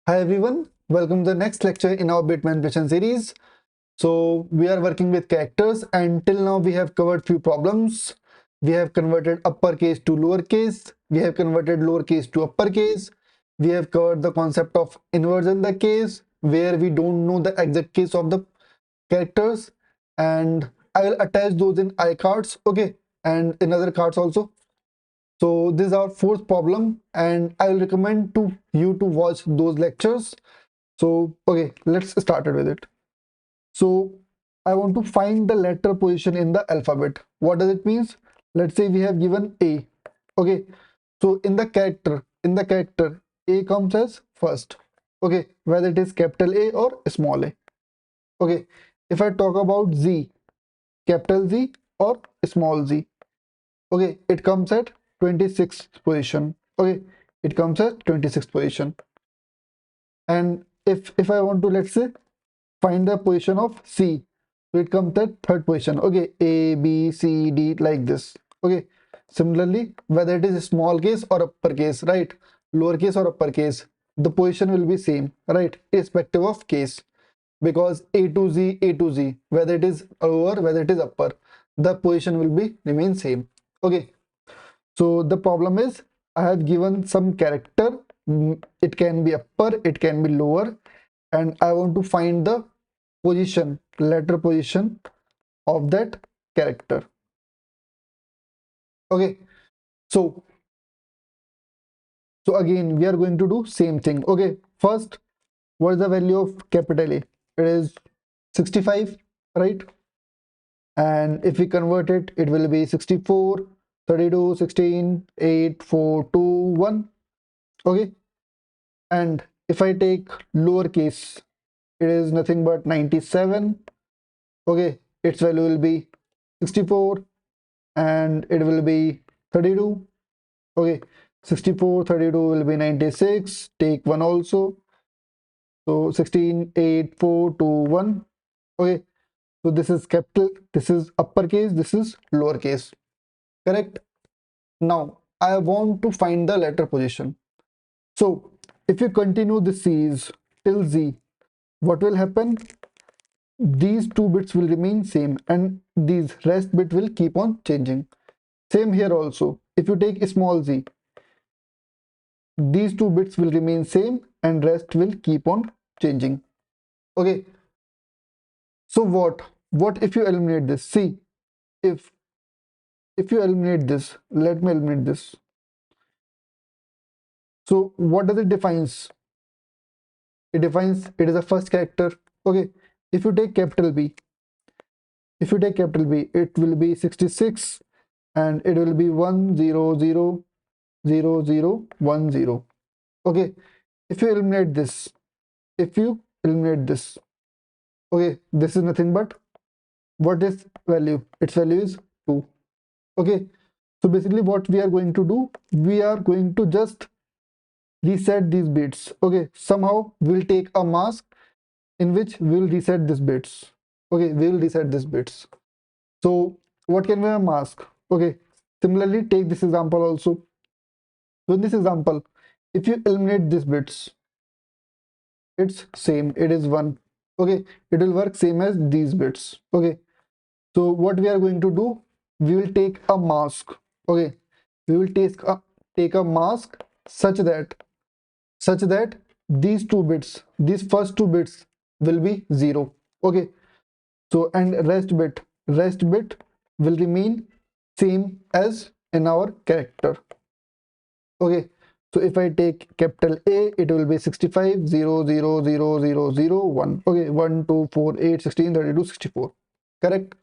Hi everyone, welcome to the next lecture in our bit manipulation series. So we are working with characters and till now we have covered few problems. We have converted uppercase to lowercase. We have converted lowercase to uppercase. We have covered the concept of inversion the case where we don't know the exact case of the characters, and I will attach those in iCards, okay, and in other cards also. So this is our fourth problem and I will recommend to you to watch those lectures. So, okay, let's start it with it. So, I want to find the letter position in the alphabet. What does it means? Let's say we have given A. Okay, so in the character, A comes as first. Okay, whether it is capital A or small a. Okay, if I talk about Z, capital Z or small z. Okay, it comes at 26th position. Okay, it comes at 26th position. And if I want to, let's say, find the position of C. So it comes at third position. Okay, A, B, C, D, like this. Okay. Similarly, whether it is small case or uppercase, right? Lowercase or uppercase, the position will be same, right? Irrespective of case. Because A to Z, whether it is lower, whether it is upper, the position will be remain same. Okay. So the problem is I have given some character. It can be upper, it can be lower, and I want to find the position, letter position of that character. Okay, so again we are going to do same thing. Okay, first, what is the value of capital A? It is 65, right? And if we convert it, it will be 64, 32, 16, 8, 4, 2, 1. Okay, and if I take lowercase, it is nothing but 97. Okay, its value will be 64 and it will be 32. Okay, 64, 32 will be 96. Take 1 also. So 16, 8, 4, 2, 1. Okay, so this is capital, this is uppercase, this is lowercase. Correct? Now, I want to find the letter position. So, if you continue this series till Z, what will happen? These two bits will remain same and these rest bit will keep on changing. Same here also. If you take small z, these two bits will remain same and rest will keep on changing. Okay, so what if you eliminate this? See, if you eliminate this, let me eliminate this. So what does it defines? It defines it is a first character. Okay, if you take capital B, it will be 66 and it will be 1000010. Okay, if you eliminate this, if you eliminate this, okay, this is nothing but what is value? Its value is 2. Okay, so basically what we are going to do, we are going to just reset these bits. Okay, somehow we'll take a mask in which we'll reset these bits. Okay, we'll reset these bits. So what can be a mask? Okay, similarly take this example also. So in this example, if you eliminate these bits, it's same, it is 1. Okay, it will work same as these bits. Okay, so what we are going to do, we will take a mask. Okay, we will take a mask such that these two bits, these first two bits will be 0. Okay, so and rest bit will remain same as in our character. Okay, so if I take capital A, it will be 65, 0, 0, 0, 0, 0, 1. Okay, 1, 2, 4, 8, 16, 32, 64. Correct?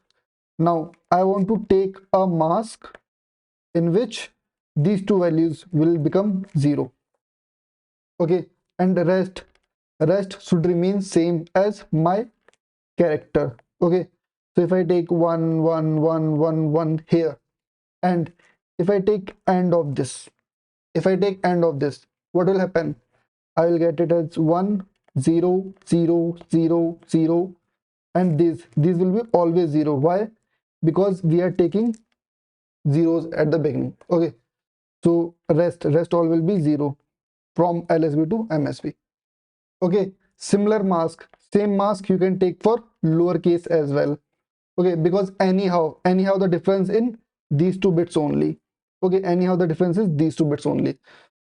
Now, I want to take a mask in which these two values will become 0. Okay, and the rest should remain same as my character. Okay, so if I take 1, 1, 1, 1, 1 here, and if I take end of this, what will happen? I will get it as 1, 0, 0, 0, 0, and these will be always 0. Why? Because we are taking zeros at the beginning. Okay, so rest all will be 0 from LSB to MSB. Okay, similar mask, same mask you can take for lowercase as well. Okay, because anyhow the difference in these two bits only. Okay, anyhow the difference is these two bits only.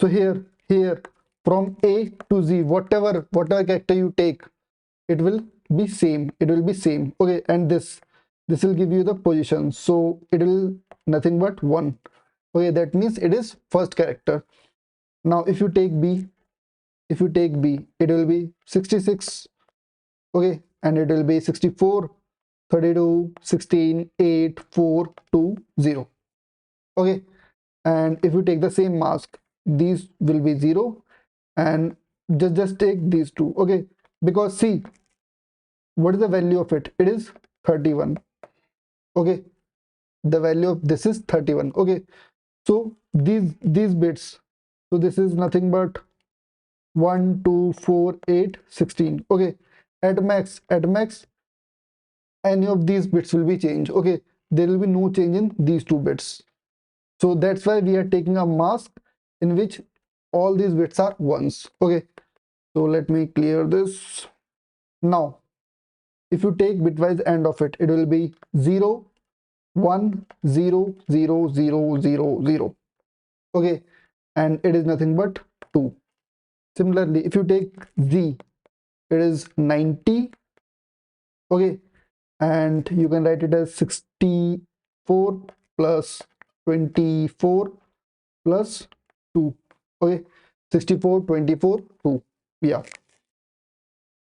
So here from A to Z, whatever character you take, it will be same, it will be same. Okay, and this will give you the position, so it will nothing but 1. Okay, that means it is first character. Now if you take B, it will be 66. Okay, and it will be 64, 32, 16, 8, 4, 2, 0. Okay, and if you take the same mask, these will be 0, and just take these two. Okay, because see, what is the value of it? It is 31. Okay, the value of this is 31. Okay, so these bits, so this is nothing but 1, 2, 4, 8, 16. Okay, at max any of these bits will be changed. Okay, there will be no change in these two bits. So that's why we are taking a mask in which all these bits are ones. Okay, so let me clear this. Now if you take bitwise end of it, it will be 0, 1, 0, 0, 0, 0, 0. Okay, and it is nothing but 2. Similarly, if you take Z, it is 90. Okay, and you can write it as 64 plus 24 plus 2. Okay, 64, 24, 2. Yeah,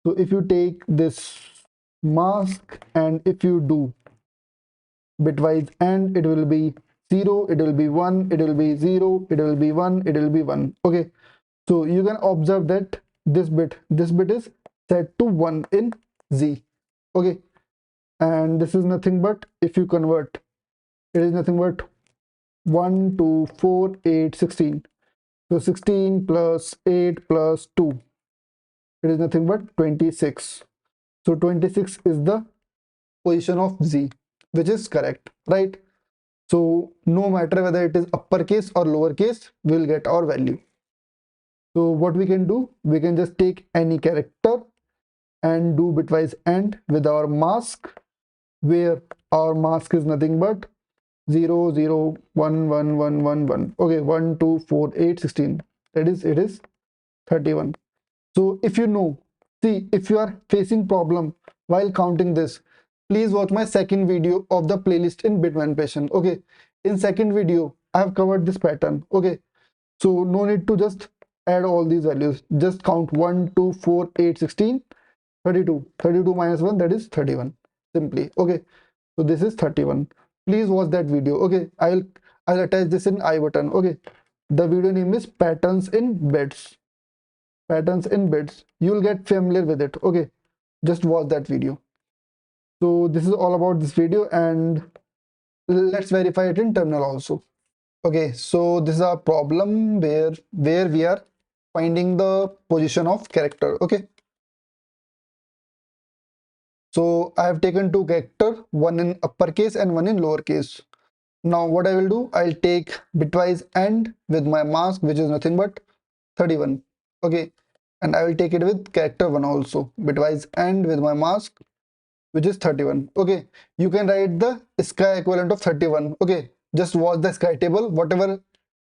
so if you take this mask and if you do bitwise and, it will be 0, it will be 1, it will be 0, it will be 1, it will be 1. Okay, so you can observe that this bit is set to 1 in Z. Okay, and this is nothing but, if you convert, it is nothing but 1, 2, 4, 8, 16. So 16 plus 8 plus 2, it is nothing but 26. So 26 is the position of Z, which is correct, right? So no matter whether it is uppercase or lowercase, we'll get our value. So what we can do, we can just take any character and do bitwise AND with our mask, where our mask is nothing but 0, 0, 1, 1, 1, 1, 1. Okay, 1, 2, 4, 8, 16. That is, it is 31. So if you know, see, if you are facing problem while counting this, please watch my second video of the playlist in bit manipulation. Okay, in second video I have covered this pattern. Okay, so no need to just add all these values, just count 1, 2, 4, 8, 16, 32. 32 minus 1, that is 31 simply. Okay, so this is 31. Please watch that video. Okay, I'll attach this in I button. Okay, the video name is patterns in bits. Patterns in bits, you'll get familiar with it. Okay, just watch that video. So this is all about this video, and let's verify it in terminal also. Okay, so this is a problem where we are finding the position of character. Okay, so I have taken two character, one in uppercase and one in lowercase. Now what I will do, I'll take bitwise AND with my mask, which is nothing but 31. Okay, and I will take it with character 1 also, bitwise AND with my mask, which is 31. Okay, you can write the sky equivalent of 31. Okay, just watch the sky table, whatever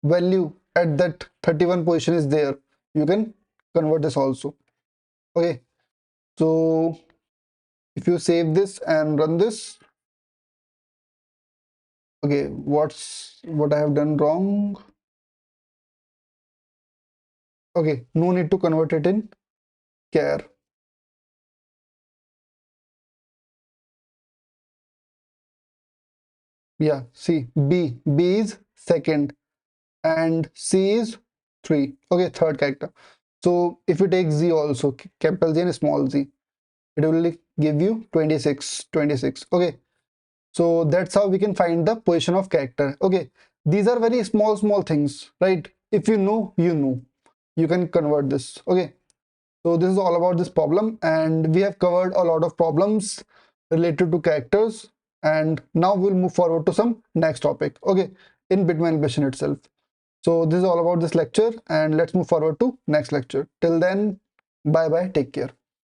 value at that 31 position is there, you can convert this also. Okay, so if you save this and run this, okay, what I have done wrong. Okay, no need to convert it in char. Yeah, see, B is second and C is 3. Okay, third character. So if you take Z also, capital Z and small z, it will give you 26, 26. Okay, so that's how we can find the position of character. Okay, these are very small things, right? If you know, you can convert this. Okay, so this is all about this problem, and we have covered a lot of problems related to characters, and now we'll move forward to some next topic. Okay, in bit manipulation itself. So this is all about this lecture, and let's move forward to next lecture. Till then, Bye bye. Take care.